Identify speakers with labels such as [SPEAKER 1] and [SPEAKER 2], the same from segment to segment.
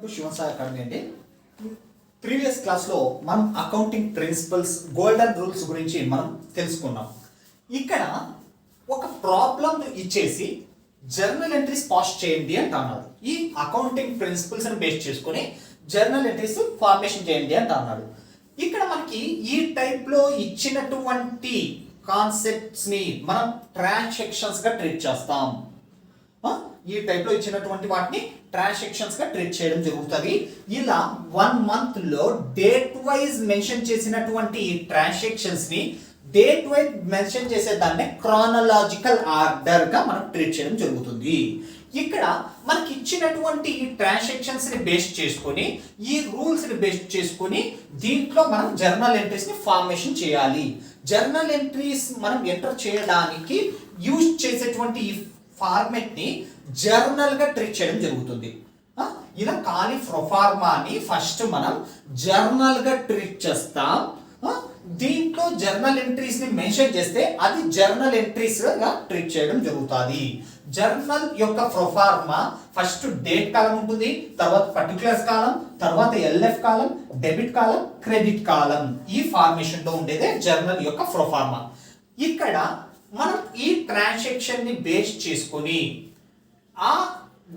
[SPEAKER 1] To Shivasai academy అండి. Previous క్లాస్లో మనం అకౌంటింగ్ ప్రిన్సిపల్స్ గోల్డెన్ రూల్స్ గురించి మనం తెలుసుకున్నాం. ఇక్కడ ఒక ప్రాబ్లం ఇచ్చేసి జర్నల్ ఎంట్రీస్ పాస్ చేయండి అంటున్నాడు. ఈ అకౌంటింగ్ ప్రిన్సిపల్స్ని బేస్ చేసుకొని జర్నల్ ఎంట్రీస్ ఫార్మేషన్ చేయండి అంటున్నాడు. ఇక్కడ మనకి ఈ టైప్లో ఇచ్చినటువంటి కాన్సెప్ట్స్ని మనం ట్రాన్సాక్షన్స్గా ట్రీట్ చేస్తాం. ఈ టైప్లో ఇచ్చినటువంటి వాటిని ట్రాన్సాక్షన్స్గా ట్రీట్ చేయడం జరుగుతుంది. ఇలా 1 monthలో డేట్ వైజ్ మెన్షన్ చేసినటువంటి ఈ ట్రాన్సాక్షన్స్ని డేట్ వైజ్ మెన్షన్ చేసేదాన్ని క్రానలాజికల్ ఆర్డర్గా మనం ట్రీట్ చేయడం జరుగుతుంది. ఇక్కడ మనకి ఇచ్చినటువంటి ఈ ట్రాన్సాక్షన్స్ని బేస్ చేసుకొని ఈ రూల్స్ని బేస్ చేసుకొని దీంట్లో మనం జర్నల్ ఎంట్రీస్ని ఫార్మేషన్ చేయాలి. జర్నల్ ఎంట్రీస్ మనం ఎంటర్ చేయడానికి యూజ్ చేసేటువంటి ఈ ఫార్మెట్ని జర్నల్గా ట్రీట్ చేయడం జరుగుతుంది. ఇలా ఖాళీ ప్రొఫార్మాని ఫస్ట్ మనం జర్నల్గా ట్రీట్ చేస్తాం. దీంట్లో జర్నల్ ఎంట్రీస్ని మెన్షన్ చేస్తే అది జర్నల్ ఎంట్రీస్గా ట్రీట్ చేయడం జరుగుతుంది. జర్నల్ యొక్క ప్రొఫార్మా ఫస్ట్ డేట్ కాలం ఉంటుంది, తర్వాత పర్టికులర్స్ కాలం, తర్వాత ఎల్ఎఫ్ కాలం, డెబిట్ కాలం, క్రెడిట్ కాలం. ఈ ఫార్మేషన్లో ఉండేదే జర్నల్ యొక్క ప్రొఫార్మా. ఇక్కడ మనం ఈ ట్రాన్సాక్షన్ని బేస్ చేసుకొని ఆ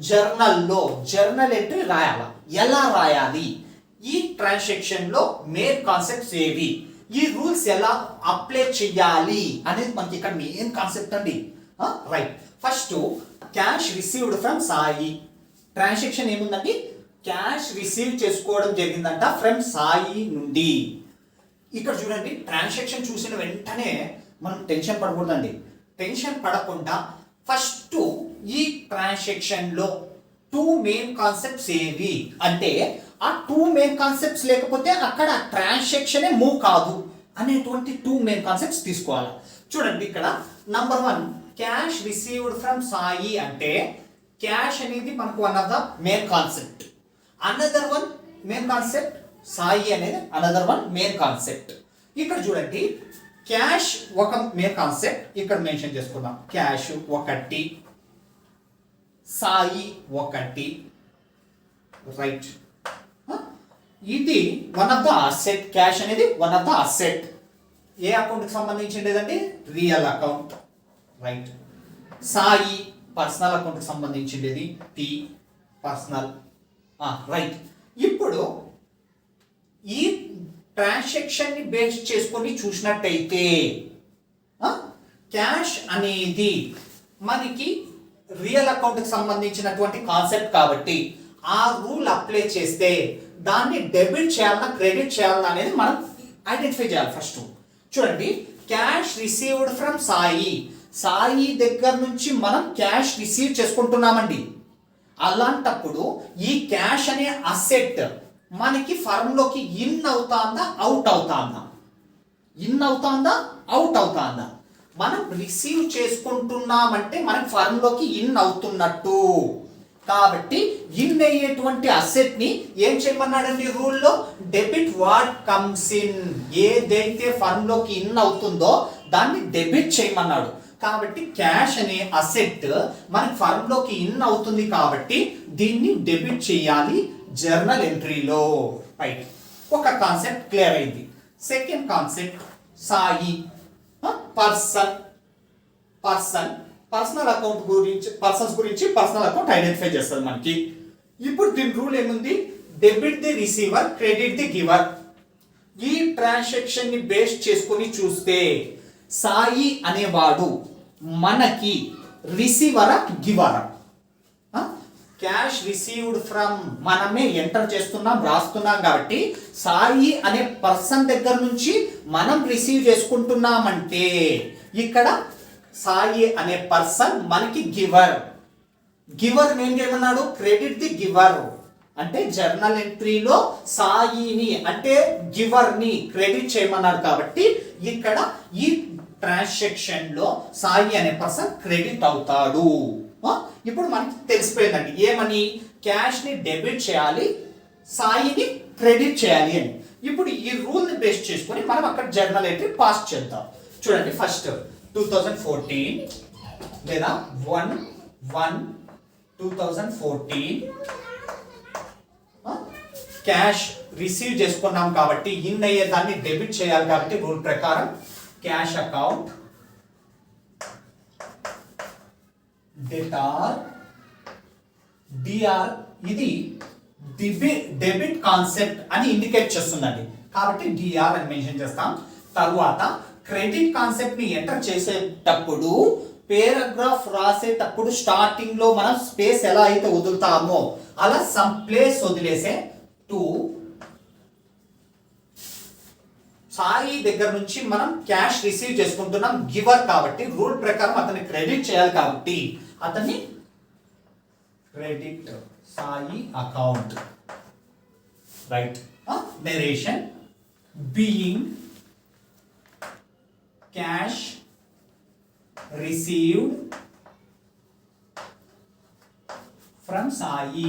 [SPEAKER 1] జర్నల్లో జర్నల్ ఎంట్రీ రాయాలి. ఎలా రాయాలి, ఈ ట్రాన్సాక్షన్లో మెయిన్ కాన్సెప్ట్స్ ఏవి, ఈ రూల్స్ ఎలా అప్లై చేయాలి అనేది మనకి ఇక్కడ మెయిన్ కాన్సెప్ట్ అండి. Right, first cash received from Sai. Transaction ఏముందండి, క్యాష్ రిసీవ్ చేసుకోవడం జరిగిందంట ఫ్రమ్ సాయి నుండి. ఇక్కడ చూడండి, ట్రాన్సాక్షన్ చూసిన వెంటనే మనం టెన్షన్ పడకూడదండి. టెన్షన్ పడకుండా ఫస్ట్ ఈ ట్రాన్సాక్షన్లో 2 మెయిన్ కాన్సెప్ట్స్ ఏవి అంటే ఆ 2 మెయిన్ కాన్సెప్ట్స్ లేకపోతే అక్కడ ట్రాన్సాక్షనే మూవ్ కాదు అనేటువంటి 2 మెయిన్ కాన్సెప్ట్స్ తీసుకోవాలి. చూడండి, ఇక్కడ number 1 cash received from Sai అంటే క్యాష్ అనేది మనకు one of the main concept. Another one main concept Sai అనేది అనదర్ వన్ మెయిన్ కాన్సెప్ట్. ఇక్కడ చూడండి, క్యాష్ ఒక మెయిన్ కాన్సెప్ట్ ఇక్కడ మెన్షన్ చేసుకుందాం. క్యాష్ ఒకటి, సాయి ఒకటి. రైట్, ఇది one of the asset. Cash అనేది వన్ ఆఫ్ ద అసెట్. ఏ అకౌంట్కి సంబంధించిండేదండి, real account. Right, Sai personal అకౌంట్కి సంబంధించిండేది, పి పర్సనల్. రైట్, ఇప్పుడు ఈ ట్రాన్సాక్షన్ని బేస్ చేసుకొని చూసినట్టయితే క్యాష్ అనేది మనకి రియల్ అకౌంట్కి సంబంధించినటువంటి కాన్సెప్ట్ కాబట్టి ఆ రూల్ అప్లై చేస్తే దాన్ని డెబిట్ చేయాలన్నా క్రెడిట్ చేయాలన్నా అనేది మనం ఐడెంటిఫై చేయాలి. ఫస్ట్ చూడండి, cash received from Sai. Sai దగ్గర నుంచి మనం క్యాష్ రిసీవ్ చేసుకుంటున్నామండి. అలాంటప్పుడు ఈ క్యాష్ అనే అసెట్ మనకి ఫర్మ్లోకి ఇన్ అవుతాందా అవుట్ అవుతాందా, ఇన్ అవుతాందా అవుట్ అవుతాందా. మనం రిసీవ్ చేసుకుంటున్నామంటే మనకి ఫర్మ్లోకి ఇన్ అవుతున్నట్టు. కాబట్టి ఇన్ అయ్యేటువంటి అసెట్ని ఏం చేయమన్నాడండి రూల్లో, డెబిట్ వాట్ కమ్స్ ఇన్. ఏదైతే ఫర్మ్లోకి ఇన్ అవుతుందో దాన్ని డెబిట్ చేయమన్నాడు. కాబట్టి క్యాష్ అనే అసెట్ మనకి ఫర్మ్లోకి ఇన్ అవుతుంది కాబట్టి దీన్ని డెబిట్ చేయాలి జర్నల్ ఎంట్రీలో. రైట్, ఒక కాన్సెప్ట్ క్లియర్ అయింది. Second concept Sai personal account గురించి, పర్సన్స్ గురించి పర్సనల్ అకౌంట్ ఐడెంటిఫై చేస్తుంది మనకి. ఇప్పుడు దీని రూల్ ఏముంది, debit the receiver, credit the giver. ఈ ట్రాన్సాక్షన్ ని బేస్ చేసుకొని చూస్తే సాయి అనేవాడు మనకి రిసీవరా గివరా. క్యాష్ రిసీవ్డ్ ఫ్రమ్ మనమే ఎంటర్ చేస్తున్నాం, రాస్తున్నాం కాబట్టి సాయి అనే పర్సన్ దగ్గర నుంచి మనం రిసీవ్ చేసుకుంటున్నామంటే ఇక్కడ సాయి అనే పర్సన్ మనకి గివర్. గివర్ ఏం చేయమన్నాడు, క్రెడిట్ ది గివర్. అంటే జర్నల్ ఎంట్రీలో సాయిని అంటే గివర్ని క్రెడిట్ చేయమన్నాడు కాబట్టి ఇక్కడ ఈ ట్రాన్సాక్షన్లో సాయి అనే పర్సన్ క్రెడిట్ అవుతాడు. ఇప్పుడు మనకి తెలిసిపోయిందండి ఏమని, క్యాష్ని డెబిట్ చేయాలి, సాయిని క్రెడిట్ చేయాలి అని. ఇప్పుడు ఈ రూల్ని బేస్ చేసుకొని మనం అక్కడ జర్నల్ ఎంట్రీ పాస్ చేద్దాం. చూడండి, ఫస్ట్ 2014 లేదా 1/1/2014 క్యాష్ రిసీవ్ చేసుకున్నాం కాబట్టి ఇన్ అయ్యే దాన్ని డెబిట్ చేయాలి కాబట్టి రూల్ ప్రకారం క్యాష్ అకౌంట్ డెటార్ డిఆర్ ఇది డెబిట్ కాన్సెప్ట్ అని ఇండికేట్ చేస్తుందండి కాబట్టి డిఆర్ అని మెన్షన్ చేస్తాం. తరువాత క్రెడిట్ కాన్సెప్ట్ ని ఎంటర్ చేసేటప్పుడు పేరాగ్రాఫ్ రాసేటప్పుడు స్టార్టింగ్ లో మనం స్పేస్ ఎలా అయితే వదులుతామో అలా సమ్ ప్లేస్ వదిలేసే టు సాయి దగ్గర నుంచి మనం క్యాష్ రిసీవ్ చేసుకుంటున్నాం గివర్ కాబట్టి రూల్ ప్రకారం అతన్ని క్రెడిట్ చేయాలి కాబట్టి అతన్ని credit Sai account right. Narration being cash received from Sai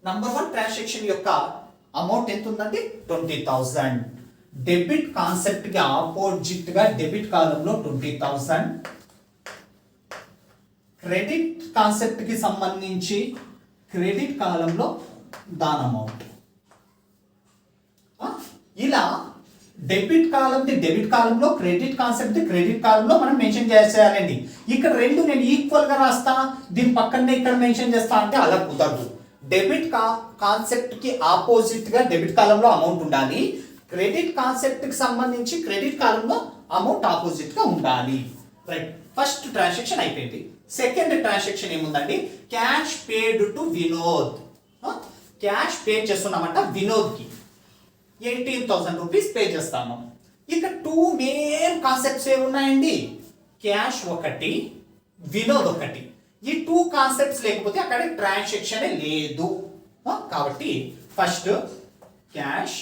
[SPEAKER 1] number 1 transaction యొక్క అమౌంట్ ఎంత ఉందంటే 20,000. డెబిట్ కాన్సెప్ట్ కి ఆపోజిట్ గా డెబిట్ కాలంలో 20,000, క్రెడిట్ కాన్సెప్ట్ కి సంబంధించి క్రెడిట్ కాలంలో దాని అమౌంట్. ఇలా డెబిట్ కాలంది డెబిట్ కాలంలో, క్రెడిట్ కాన్సెప్ట్ క్రెడిట్ కాలంలో మనం మెన్షన్ చేయాలండి. ఇక్కడ రెండు నేను ఈక్వల్ గా రాస్తా, దీని పక్కనే ఇక్కడ మెన్షన్ చేస్తా అంటే అలా కుదరదు. డెబిట్ కాన్సెప్ట్ కి ఆపోజిట్ గా డెబిట్ కాలంలో అమౌంట్ ఉండాలి, క్రెడిట్ కాన్సెప్ట్ కి సంబంధించి క్రెడిట్ కాలంలో అమౌంట్ ఆపోజిట్ గా ఉండాలి. రైట్, ఫస్ట్ ట్రాన్సాక్షన్ అయిపోయింది. సెకండ్ ట్రాన్సాక్షన్ ఏముందండి, cash paid to Vinod. Cash pay చేస్తున్నామంట వినోద్ కి 18,000 రూపీస్ పే చేస్తాము. ఇక 2 మెయిన్ కాన్సెప్ట్స్ ఏమున్నాయండి, క్యాష్ ఒకటి, వినోద్ ఒకటి. ఈ 2 కాన్సెప్ట్స్ లేకపోతే అక్కడ ట్రాన్సాక్షన్ లేదు. కాబట్టి ఫస్ట్ క్యాష్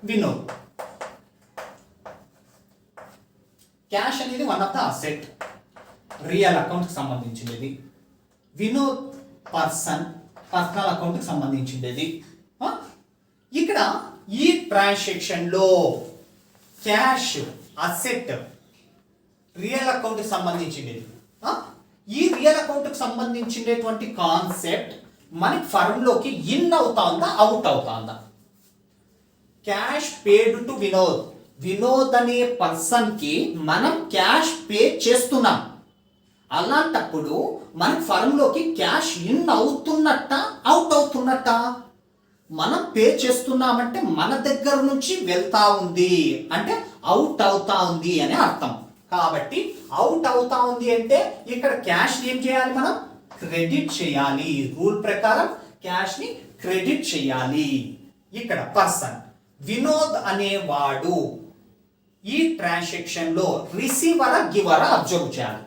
[SPEAKER 1] వినోద్. క్యాష్ అనేది one of the asset, real account కి సంబంధించినది. వినోద్ పర్సనల్ అకౌంట్ కి సంబంధించినది. ఇక్కడ ఈ ట్రాన్సాక్షన్ లో క్యాష్ అసెట్ రియల్ అకౌంట్ కి సంబంధించినది. ఈ రియల్ అకౌంట్ కి సంబంధించినటువంటి కాన్సెప్ట్ మనకి ఫర్మ్ లోకి ఇన్ అవుతా ఉందా, అవుట్ అవుతా ఉందా? Cash paid to Vinod, Vinod అనే పర్సన్ కి మనం క్యాష్ పే చేస్తున్నాం. అలాంటప్పుడు మన ఫర్మ్ లోకి క్యాష్ ఇన్ అవుతున్నట్ట, అవుట్ అవుతున్నట్ట? మనం పే చేస్తున్నామంటే మన దగ్గర నుంచి వెళ్తా ఉంది అంటే అవుట్ అవుతా ఉంది అని అర్థం. కాబట్టి అవుట్ అవుతా ఉంది అంటే ఇక్కడ క్యాష్ ఏం చేయాలి, మనం క్రెడిట్ చేయాలి. రూల్ ప్రకారం క్యాష్ ని క్రెడిట్ చేయాలి. ఇక్కడ పర్సన్ వినోద్ అనేవాడు ఈ ట్రాన్సాక్షన్ లో రిసీవరా గివరా అబ్జర్వ్ చేయాలి.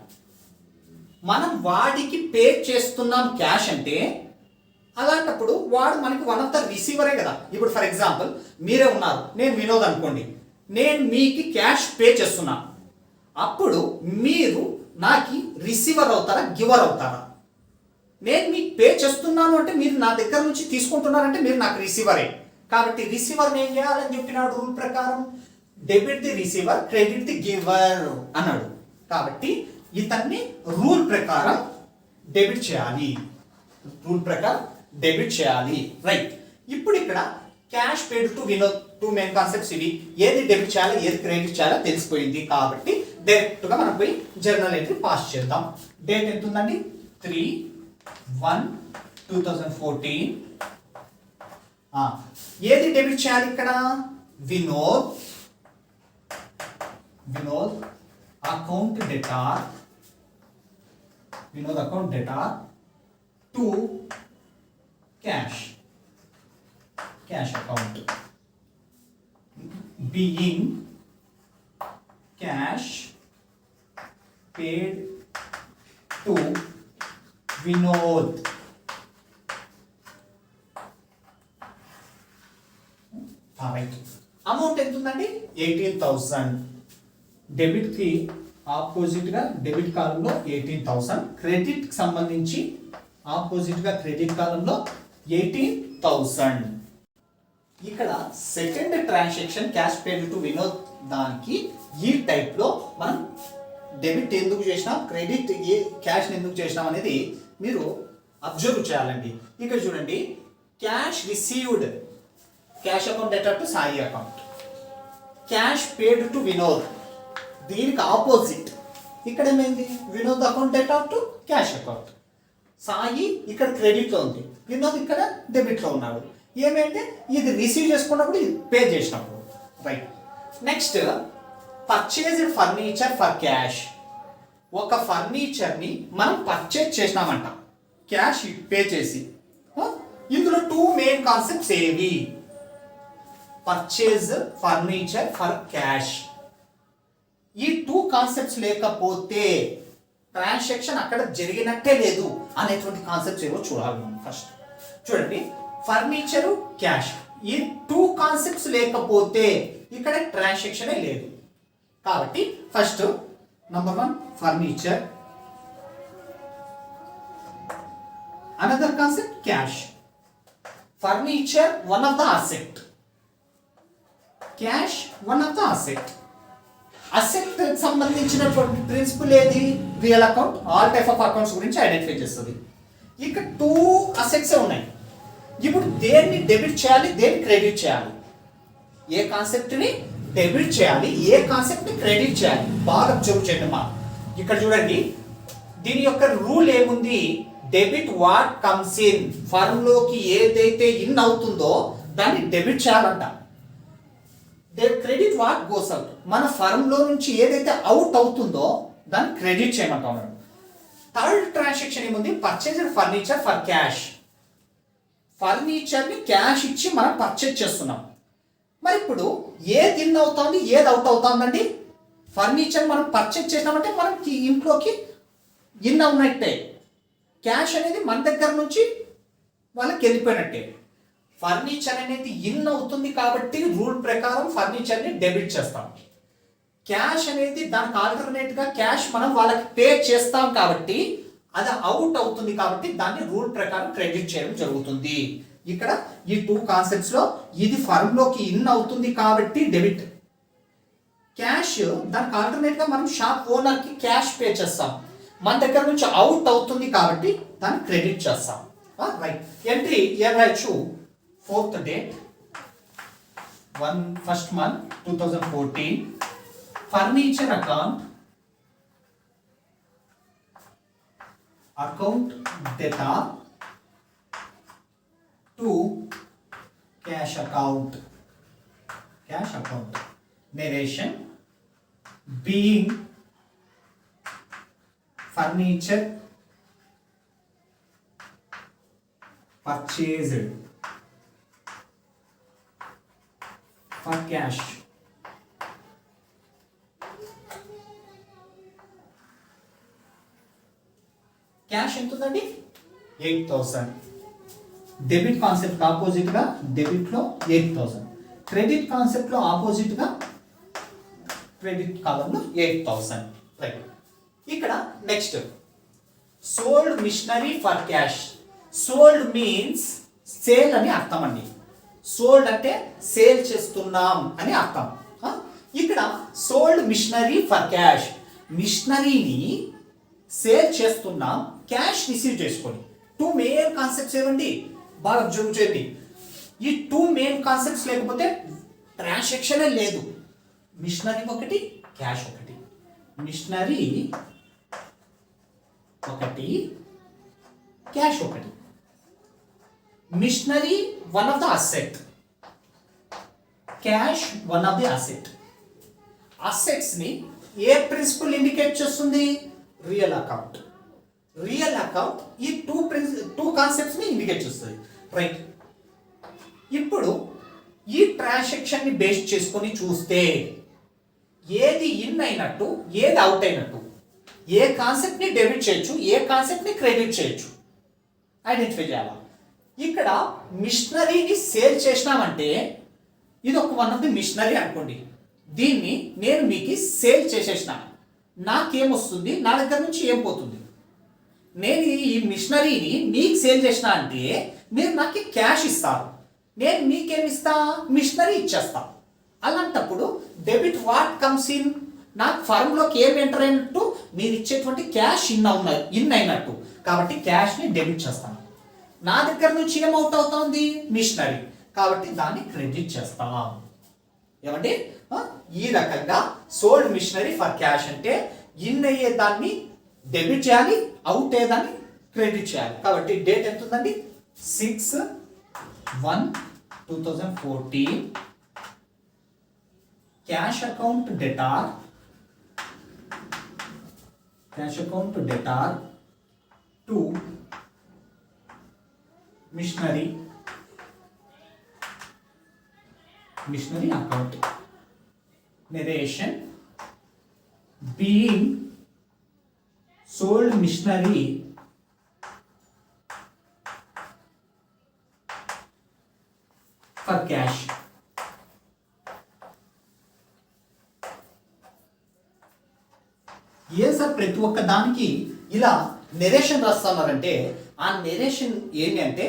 [SPEAKER 1] మనం వాడికి పే చేస్తున్నాం క్యాష్ అంటే అలాంటప్పుడు వాడు మనకి వన్ ఆఫ్ ద రిసీవరే కదా. ఇప్పుడు ఫర్ ఎగ్జాంపుల్ మీరే ఉన్నారు, నేను వినోద్ అనుకోండి, నేను మీకు క్యాష్ పే చేస్తున్నా, అప్పుడు మీరు నాకు రిసీవర్ అవుతారా, గివర్ అవుతారా? నేను మీకు పే చేస్తున్నాను అంటే మీరు నా దగ్గర నుంచి తీసుకుంటున్నారంటే మీరు నాకు రిసీవరే. కాబట్టి రిసీవర్ ఏం చేయాలని చెప్పినాడు రూల్ ప్రకారం, debit the receiver, credit the giver అన్నాడు. కాబట్టి ఇతన్ని రూల్ ప్రకారం డెబిట్ చేయాలి. రూల్ ప్రకారం డెబిట్ చేయాలి. రైట్, ఇప్పుడు ఇక్కడ cash paid to Vinod 2 main concepts ఇవి. ఏది డెబిట్ చేయాలో ఏది క్రెడిట్ చేయాలో తెలిసిపోయింది. కాబట్టి డైరెక్ట్ గా మనం పోయి జర్నల్ ఎంట్రీ పాస్ చేద్దాం. డేట్ ఎంత ఉందండి, 3/1/2014. ఏది డెబిట్ చేయాలి ఇక్కడ, Vinod account debtor, Vinod account debtor to cash account being cash paid to Vinod. Right. Amount ఎంత ఉందండి, 18,000. డెబిట్ కి ఆపోజిట్ గా డెబిట్ కాలంలో 18,000, క్రెడిట్ కి సంబంధించి ఆపోజిట్ గా క్రెడిట్ కాలంలో 18,000. ఇక్కడ second transaction cash paid to Vinod దానికి ఈ టైప్ లో మనం డెబిట్ ఎందుకు చేసినాం, క్రెడిట్ క్యాష్ని ఎందుకు చేసినాం అనేది మీరు అబ్జర్వ్ చేయాలండి. ఇక్కడ చూడండి, cash received, cash account డెటర్ to Sai account, cash paid to Vinod, దీనికి ఆపోజిట్ ఇక్కడ ఏమైంది, Vinod account డెటర్ to cash account, Sai ఇక్కడ క్రెడిట్లో ఉంది, వినోద్ ఇక్కడ డెబిట్లో ఉన్నాడు. ఏమైంది, ఇది రిసీవ్ చేసుకున్నప్పుడు ఇది పే చేసినప్పుడు. Right. Next, purchased furniture for cash, ఒక ఫర్నిచర్ని మనం పర్చేజ్ చేసినామంట క్యాష్ పే చేసి. ఇందులో టూ మెయిన్ కాన్సెప్ట్స్ ఏవి, పర్చేజ్ ఫర్నిచర్ ఫర్ క్యాష్. ఈ టూ కాన్సెప్ట్స్ లేకపోతే ట్రాన్సాక్షన్ అక్కడ జరిగినట్టే లేదు అనేటువంటి కాన్సెప్ట్స్ ఏవో చూడాలి మనం. ఫస్ట్ చూడండి, ఫర్నిచరు క్యాష్, ఈ టూ కాన్సెప్ట్స్ లేకపోతే ఇక్కడ ట్రాన్సాక్షనే లేదు. కాబట్టి first number 1 furniture, another concept cash. Furniture one of the asset, cash one of the asset. Asset సంబంధించినటువంటి ప్రిన్సిపల్ ఏది, real account all type of accounts గురించి ఐడెంటిఫై చేస్తుంది. ఇక టూ అసెట్స్ ఉన్నాయి. ఇప్పుడు దేన్ని డెబిట్ చేయాలి, దేన్ని క్రెడిట్ చేయాలి, ఏ కాన్సెప్ట్ని డెబిట్ చేయాలి, ఏ కాన్సెప్ట్ని క్రెడిట్ చేయాలి, బాగా అబ్జర్వ్ చేయండి మా. ఇక్కడ చూడండి, దీని యొక్క రూల్ ఏముంది, debit what comes in, firm లోకి ఏదైతే ఇన్ అవుతుందో దాన్ని డెబిట్ చేయాలంట. క్రెడిట్ వాట్ గోస్ అవుట్, మన ఫర్మ్ లో నుంచి ఏదైతే అవుట్ అవుతుందో దాన్ని క్రెడిట్ చేయమంటా ఉన్నాడు. థర్డ్ ట్రాన్సాక్షన్ ఏముంది, పర్చేజ్డ్ ఫర్నిచర్ ఫర్ క్యాష్. ఫర్నిచర్ని క్యాష్ ఇచ్చి మనం పర్చేజ్ చేస్తున్నాం. మరి ఇప్పుడు ఏది ఇన్ అవుతుంది, ఏది అవుట్ అవుతుందండి, ఫర్నిచర్ మనం పర్చేజ్ చేసినామంటే మనకి ఇంట్లోకి ఇన్ అవునట్టే, క్యాష్ అనేది మన దగ్గర నుంచి వాళ్ళకి వెళ్ళిపోయినట్టే. ఫర్నిచర్ అనేది ఇన్ అవుతుంది కాబట్టి రూల్ ప్రకారం ఫర్నిచర్ని డెబిట్ చేస్తాం. క్యాష్ అనేది దానికి ఆల్టర్నేట్గా క్యాష్ మనం వాళ్ళకి పే చేస్తాం కాబట్టి అది అవుట్ అవుతుంది కాబట్టి దాన్ని రూల్ ప్రకారం క్రెడిట్ చేయడం జరుగుతుంది. ఇక్కడ ఈ టూ కాన్సెప్ట్స్ లో ఇది ఫర్మ్ లోకి ఇన్ అవుతుంది కాబట్టి డెబిట్, క్యాష్ దానికి ఆల్టర్నేట్ గా మనం షాప్ ఓనర్ కి క్యాష్ పే చేస్తాం, మన దగ్గర నుంచి అవుట్ అవుతుంది కాబట్టి దాన్ని క్రెడిట్ చేస్తాం. రైట్. ఎంట్రీ ఏం రాయొచ్చు, 4th date 1st month 2014, furniture account data to cash account, narration, being furniture purchased for cash. Cash ఎంత ఉందండి, 8,000. డెబిట్ కాన్సెప్ట్ ఆపోజిట్ గా డెబిట్ లో 8,000, క్రెడిట్ కాన్సెప్ట్ లో ఆపోజిట్ గా క్రెడిట్ కాలం లో 8,000. రైట్. ఇక్కడ next, sold machinery for cash. Sold means sale అని అర్థం అండి. సోల్డ్ అంటే సేల్ చేస్తున్నాం అని అర్థం. ఇక్కడ సోల్డ్ మిషనరీ ఫర్ క్యాష్, మిషనరీని సేల్ చేస్తున్నాం, క్యాష్ రిసీవ్ చేసుకొని. టూ మెయిన్ కాన్సెప్ట్స్ ఏమండి, బాగా అబ్జర్వ్ చేయండి. ఈ టూ మెయిన్ కాన్సెప్ట్స్ లేకపోతే ట్రాన్సాక్షన్ లేదు. మిషనరీ ఒకటి, క్యాష్ ఒకటి. మిషనరీ ఒకటి, క్యాష్ ఒకటి. Machinery one of the asset, cash one of the asset. Assets ని ఏ ప్రిన్సిపల్ ఇండికేట్ చేస్తుంది, రియల్ అకౌంట్. రియల్ అకౌంట్ ఈ టూ కాన్సెప్ట్స్ ని ఇండికేట్ చేస్తుంది. రైట్. ఇప్పుడు ఈ ట్రాన్సాక్షన్ ని బేస్ చేసుకొని చూస్తే ఏది ఇన్ అయినట్టు, ఏది అవుట్ అయినట్టు, ఏ కాన్సెప్ట్ ని డెబిట్ చేయొచ్చు, ఏ కాన్సెప్ట్ ని క్రెడిట్ చేయొచ్చు, ఐడెంటిఫై చేయాలి. ఇక్కడ మిషనరీని సేల్ చేసినామంటే ఇది ఒక వన్ ఆఫ్ ది మిషనరీ అనుకోండి. దీన్ని నేను మీకు సేల్ చేసేసిన, నాకేమొస్తుంది, నా దగ్గర నుంచి ఏం పోతుంది. నేను ఈ మిషనరీని మీకు సేల్ చేసిన అంటే మీరు నాకు క్యాష్ ఇస్తారు, నేను మీకేమిస్తా, మిషనరీ ఇచ్చేస్తా. అలాంటప్పుడు డెబిట్ వాట్ కమ్స్ ఇన్, నాకు ఫర్మ్లోకి ఏం ఎంటర్ అయినట్టు, మీరు ఇచ్చేటువంటి క్యాష్ ఇన్ అయినట్టు. కాబట్టి క్యాష్ని డెబిట్ చేస్తాను. నా దగ్గర నుంచి ఏమవుట్ అవుతుంది, మిషనరీ, కాబట్టి దాన్ని క్రెడిట్ చేస్తాం. ఏమండి, ఈ రకంగా సోల్డ్ మిషనరీ ఫర్ క్యాష్ అంటే ఇన్ అయ్యే దాన్ని డెబిట్ చేయాలి, అవుట్ అయ్యేదాన్ని క్రెడిట్ చేయాలి. కాబట్టి డేట్ ఎంత ఉందండి, 6/1/2014. Cash account debtor to machinery account. Narration: being sold machinery for cash. ఏ సార్ ప్రతి ఒక్క దానికి ఇలా నెరేషన్ రాస్తున్నారంటే ఆ నెరేషన్ ఏంటి అంటే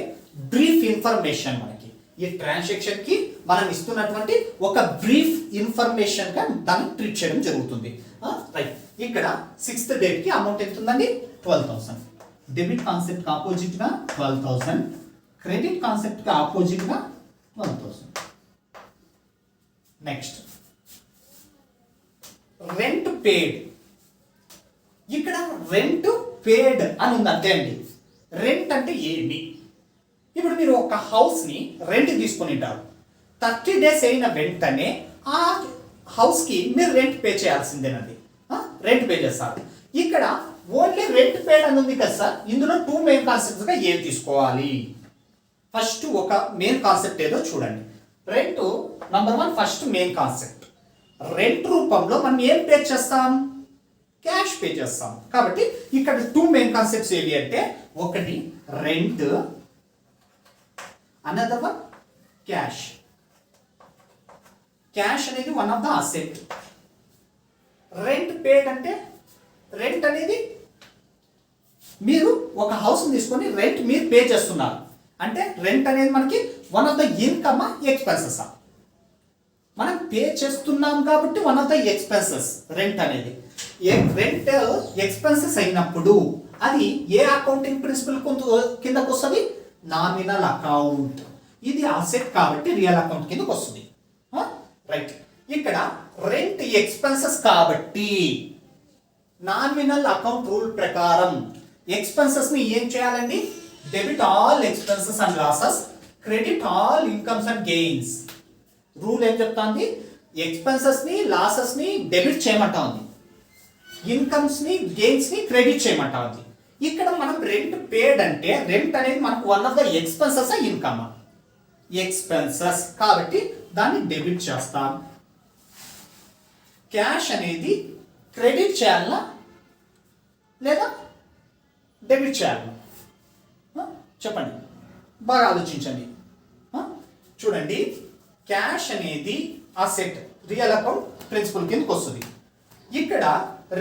[SPEAKER 1] బ్రీఫ్ ఇన్ఫర్మేషన్. మనకి ఈ ట్రాన్సాక్షన్ కి మనం ఇస్తున్నటువంటి ఒక బ్రీఫ్ ఇన్ఫర్మేషన్ గా దాన్ని ట్రీట్ చేయడం జరుగుతుంది. రైట్, ఇక్కడ 6th డేట్ కి అమౌంట్ ఎంత ఉందండి, 12,000. డెబిట్ కాన్సెప్ట్ కి ఆపోజిట్ గా 12,000, క్రెడిట్ కాన్సెప్ట్ కి ఆపోజిట్ గా 12,000. నెక్స్ట్, రెంట్ పేడ్. ఇక్కడ రెంట్ పేడ్ అని ఉంది అంతే అండి. రెంట్ అంటే ఏమి, ఇప్పుడు మీరు ఒక హౌస్ని రెంట్ తీసుకొని ఉంటారు. 30 days అయిన వెంటనే ఆ హౌస్కి మీరు రెంట్ పే చేయాల్సిందేనండి. రెంట్ పే చేస్తారు. ఇక్కడ ఓన్లీ రెంట్ పేడ్ అని ఉంది కదా సార్, ఇందులో 2 మెయిన్ కాన్సెప్ట్స్గా ఏం తీసుకోవాలి. ఫస్ట్ ఒక మెయిన్ కాన్సెప్ట్ ఏదో చూడండి. Rent number 1 first main concept. Rent రూపంలో మనం ఏం పే చేస్తాం, క్యాష్ పే చేస్తాం. కాబట్టి ఇక్కడ 2 మెయిన్ కాన్సెప్ట్స్ ఏవి అంటే, ఒకటి rent, another one cash. Cash అనేది one of the asset. Rent paid అంటే, రెంట్ అనేది మీరు ఒక హౌస్ తీసుకొని రెంట్ మీరు పే చేస్తున్నారు అంటే రెంట్ అనేది మనకి one of the income expenses. మనం పే చేస్తున్నాం కాబట్టి one of the expenses rent అనేది. రెంట్ ఎక్స్పెన్సెస్ అయినప్పుడు అది ఏ అకౌంటింగ్ ప్రిన్సిపల్ కిందకు వస్తుంది, నామినల్ అకౌంట్. ఇది అసెట్ కాబట్టి రియల్ అకౌంట్ కిందకు వస్తుంది. రైట్, ఇక్కడ రెంట్ ఎక్స్పెన్సెస్ కాబట్టి నామినల్ అకౌంట్ రూల్ ప్రకారం ఎక్స్పెన్సెస్ ని ఏం చేయాలండి, debit all expenses and losses, credit all incomes and gains. Rule ఏం చెప్తాంది, ఎక్స్పెన్సెస్ ని లాసెస్ ని డెబిట్ చేయమంటా ఉంది, ఇన్కమ్స్ ని గెయిన్స్ ని క్రెడిట్ చేయమంటా ఉంది. ఇక్కడ మనం రెంట్ పేడ్ అంటే రెంట్ అనేది మనకు one of the expenses income, expenses కాబట్టి దాన్ని డెబిట్ చేస్తాం. క్యాష్ అనేది క్రెడిట్ చేయాలా లేదా డెబిట్ చేయాలా, చెప్పండి, బాగా ఆలోచించండి. చూడండి, క్యాష్ అనేది అసెట్, రియల్ అకౌంట్ ప్రిన్సిపల్ కిందకి వస్తుంది. ఇక్కడ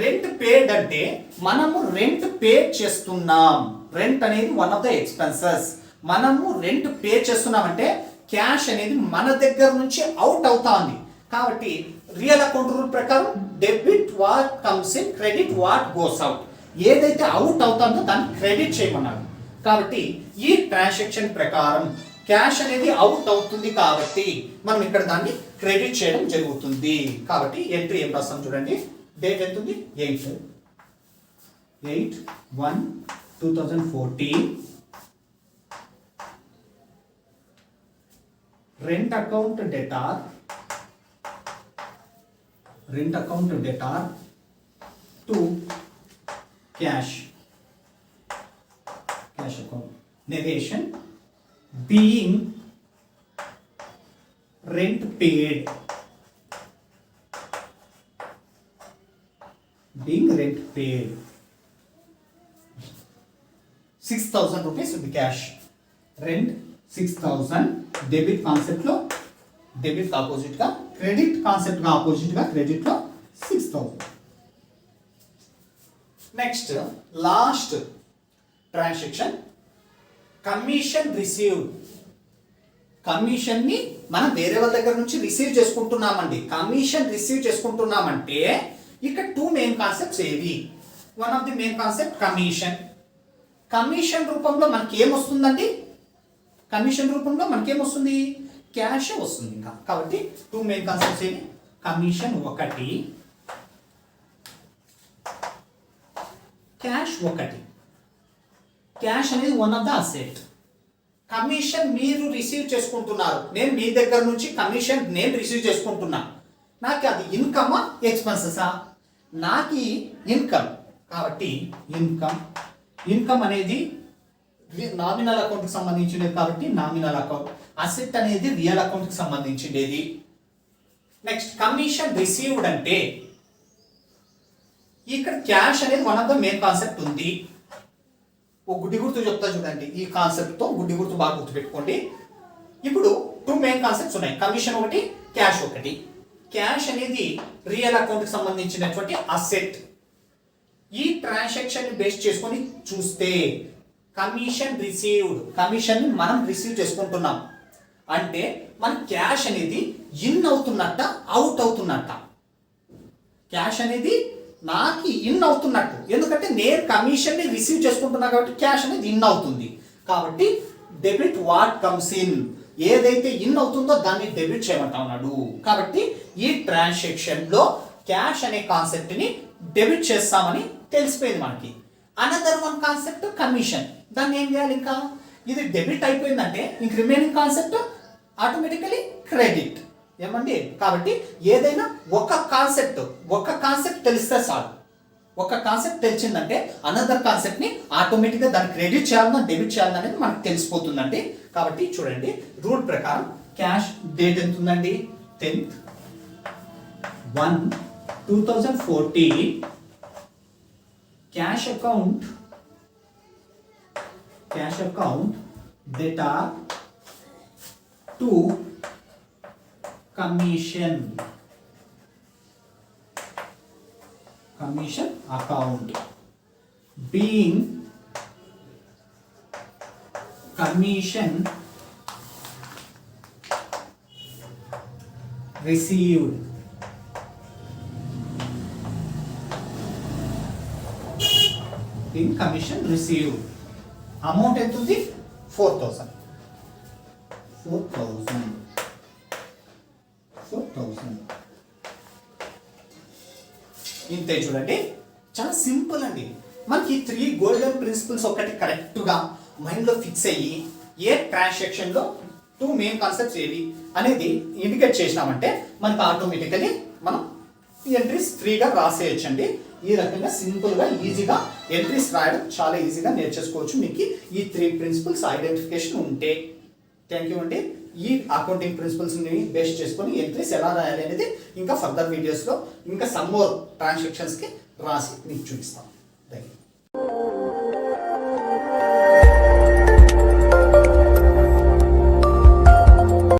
[SPEAKER 1] రెంట్ పేడ్ అంటే మనము రెంట్ పే చేస్తున్నాం. రెంట్ అనేది వన్ ఆఫ్ ద ఎక్స్పెన్సెస్. మనము రెంట్ పే చేస్తున్నామంటే క్యాష్ అనేది మన దగ్గర నుంచి అవుట్ అవుతుంది. కాబట్టి రియల్ అకౌంట్ రూల్ ప్రకారం debit what comes in, credit what goes out. ఏదైతే అవుట్ అవుతుందో దాన్ని క్రెడిట్ చేయమన్నారు. కాబట్టి ఈ ట్రాన్సాక్షన్ ప్రకారం క్యాష్ అనేది అవుట్ అవుతుంది కాబట్టి మనం ఇక్కడ దాన్ని క్రెడిట్ చేయడం జరుగుతుంది. కాబట్టి ఎంట్రీ ఏం రాస్తాం చూడండి, డేట్ ఎంత ఉంది, 8/1/2014. Rent account debtor to cash account. Narration: being rent paid, 6,000 rupees with cash. Rent 6,000. Debit concept లో డెబిట్ ఆపోజిట్ గా, క్రెడిట్ కాన్సెప్ట్ గా ఆపోజిట్ గా క్రెడిట్ లో 6,000. Next last transaction, commission receive. Commission ని మనం వేరే వాళ్ళ దగ్గర నుంచి రిసీవ్ చేసుకుంటున్నామండి. కమిషన్ రిసీవ్ చేసుకుంటున్నామంటే ఇక్కడ 2 మెయిన్ కాన్సెప్ట్స్ ఏవి? One of the main concept commission. Commission రూపంలో మనకి ఏమొస్తుందండి? కమిషన్ రూపంలో మనకి ఏమొస్తుంది? క్యాష్ వస్తుంది. ఇంకా కాబట్టి 2 మెయిన్ కాన్సెప్ట్స్ ఏవి? కమిషన్ ఒకటి, క్యాష్ ఒకటి. క్యాష్ అనేది one of the asset. Commission మీరు రిసీవ్ చేసుకుంటున్నారు, నేను మీ దగ్గర నుంచి కమిషన్ నేను రిసీవ్ చేసుకుంటున్నా. నాకు అది ఇన్కమా ఎక్స్పెన్సెసా? నాకు ఇన్కమ్. కాబట్టి ఇన్కమ్ అనేది నామినల్ అకౌంట్కి సంబంధించినది కాబట్టి నామినల్ అకౌంట్. అసెట్ అనేది రియల్ అకౌంట్కి సంబంధించినది. నెక్స్ట్ కమిషన్ రిసీవ్డ్ అంటే ఇక్కడ క్యాష్ అనేది one of the main concept ఉంది. ఓ గుడ్డి గుర్తు చెప్తా చూడండి, ఈ కాన్సెప్ట్తో గుడ్డి గుర్తు బాగా గుర్తుపెట్టుకోండి. ఇప్పుడు 2 మెయిన్ కాన్సెప్ట్స్ ఉన్నాయి, కమిషన్ ఒకటి, క్యాష్ ఒకటి. క్యాష్ అనేది రియల్ అకౌంట్కి సంబంధించినటువంటి అసెట్. ఈ ట్రాన్సాక్షన్ బేస్ చేసుకొని చూస్తే కమిషన్ రిసీవ్డ్, కమిషన్ మనం రిసీవ్ చేసుకుంటున్నాం అంటే మన క్యాష్ అనేది ఇన్ అవుతున్నట్ట అవుట్ అవుతున్నట్ట? క్యాష్ అనేది నాకు ఇన్ అవుతున్నట్టు, ఎందుకంటే నేను కమిషన్ని రిసీవ్ చేసుకుంటున్నా కాబట్టి క్యాష్ అనేది ఇన్ అవుతుంది. కాబట్టి డెబిట్ వాట్ కమ్స్ ఇన్, ఏదైతే ఇన్ అవుతుందో దాన్ని డెబిట్ చేయమంటా ఉన్నాడు. కాబట్టి ఈ ట్రాన్సాక్షన్లో క్యాష్ అనే కాన్సెప్ట్ని డెబిట్ చేస్తామని తెలిసిపోయింది మనకి. Another one concept commission. దాన్ని ఏం చేయాలి? ఇంకా ఇది డెబిట్ అయిపోయిందంటే ఇంక రిమైనింగ్ కాన్సెప్ట్ ఆటోమేటికలీ క్రెడిట్. ఏమండి? కాబట్టి ఏదైనా ఒక కాన్సెప్ట్ తెలిస్తే చాలు. ఒక కాన్సెప్ట్ తెలిసిందంటే అనదర్ కాన్సెప్ట్ని ఆటోమేటిక్గా దాన్ని క్రెడిట్ చేయాలన్నా డెబిట్ చేయాలన్నా అనేది మనకు తెలిసిపోతుందండి. కాబట్టి చూడండి, రూల్ ప్రకారం క్యాష్ డేట్ ఎంత ఉందండి? 10/1/2014. cash account that are to commission account being commission received. Commission receive amount ఎంత ఉంది? 4,000. ఇంతే. చూడండి, చాలా సింపుల్ అండి. మనకి 3 గోల్డెన్ ప్రిన్సిపల్స్ ఒకటి కరెక్ట్గా మైండ్లో ఫిక్స్ అయ్యి ఏ ట్రాన్సాక్షన్లో 2 మెయిన్ కాన్సెప్ట్స్ ఏవి అనేది ఇండికేట్ చేసినామంటే మనకు ఆటోమేటికలీ మనం ఎంట్రీస్ ఫ్రీగా రాసేయచ్చండి. ఈ రకంగా సింపుల్గా ఈజీగా ఎంట్రీస్ రాయడం చాలా ఈజీగా నేర్చేసుకోవచ్చు మీకు ఈ 3 ప్రిన్సిపల్స్ ఐడెంటిఫికేషన్ ఉంటే. థ్యాంక్ యూ అండి. ఈ అకౌంటింగ్ ప్రిన్సిపల్స్ని బేస్ చేసుకొని ఎంట్రీస్ ఎలా రాయాలి అనేది ఇంకా ఫర్దర్ వీడియోస్లో ఇంకా సమ్ మోర్ ట్రాన్సాక్షన్స్కి రాసి మీకు చూపిస్తాం. Thank you.